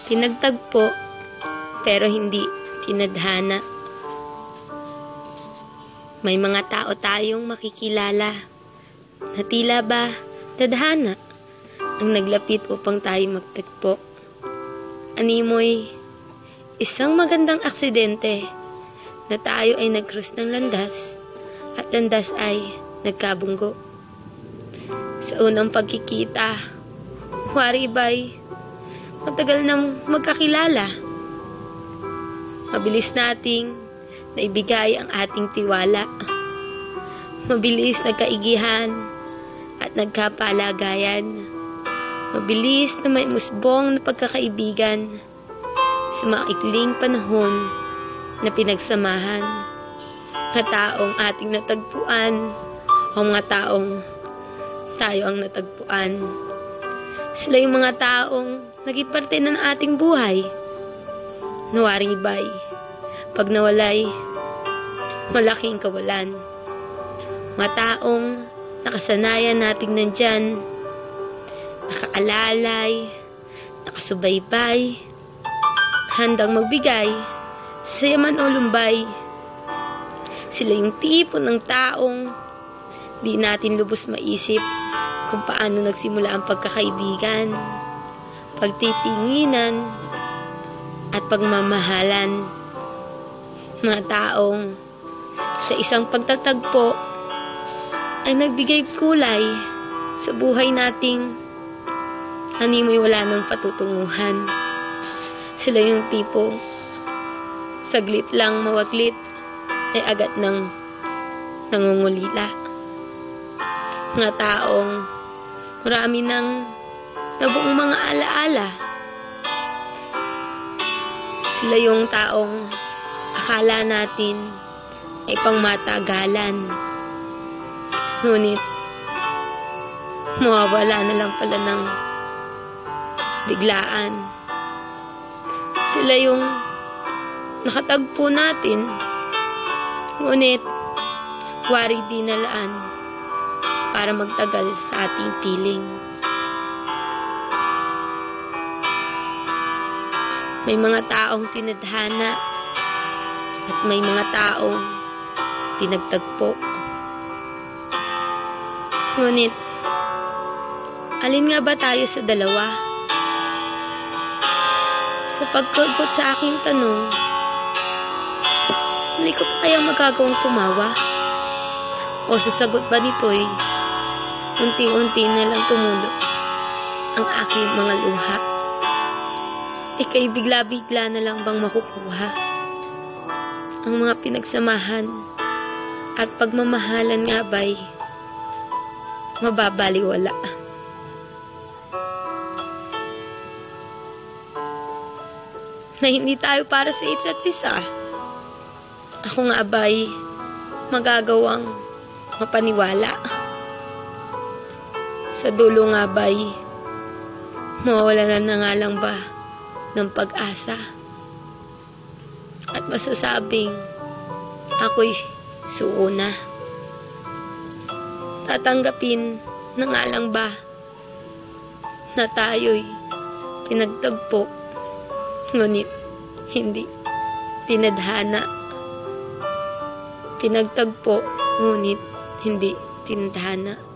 Pinagtagpo, pero hindi tinadhana. May mga tao tayong makikilala na tila ba tadhana ang naglapit upang tayo magtagpo. Animoy, isang magandang aksidente na tayo ay nag-cross ng landas at landas ay nagkabunggo. Sa unang pagkikita, wari ba'y matagal nang magkakilala. Mabilis nating naibigay ang ating tiwala. Mabilis nagkaigihan at nagkapalagayan. Mabilis na may musbong na pagkakaibigan sa maikling panahon na pinagsamahan. Mga taong ating natagpuan o mga taong tayo ang natagpuan. Sila yung mga taong naging parte na ng ating buhay. Nawaribay, pag nawalay, malaking kawalan. Mga taong nakasanayan nating nandyan, nakaalalay, nakasubaybay, handang magbigay, saya man o lumbay. Sila yung tipo ng taong di natin lubos maisip kung paano nagsimula ang pagkakaibigan, pagtitinginan, at pagmamahalan. Mga taong sa isang pagtatagpo ay nagbigay kulay sa buhay nating animoy wala nang patutunguhan. Sila yung tipo saglit lang mawaglit ay agad nang nangungulila. Mga taong marami ng nabuong mga alaala. Sila yung taong akala natin ay pangmatagalan. Ngunit, mawawala na lang pala ng biglaan. Sila yung nakatagpo natin. Ngunit, wari di nalaan para magtagal sa ating piling. May mga taong tinadhana at may mga taong pinagtagpo. Ngunit, alin nga ba tayo sa dalawa? Sa pagkagot sa aking tanong, hindi ko pa kayang magagawang tumawa? O sa sagot ba nito'y unti-unti na lang tumulo ang aking mga luha? Ika'y bigla-bigla na lang bang makukuha ang mga pinagsamahan at pagmamahalan nga ba'y mababaliwala? Na hindi tayo para sa isa't isa. Ako nga ba'y magagawang mapaniwala? Sa dulo nga ba'y mawawalan na nga lang ba ng pag-asa at masasabing ako'y suuna? Tatanggapin na nga lang ba na tayo'y pinagtagpo ngunit hindi tinadhana? Pinagtagpo ngunit hindi tinadhana.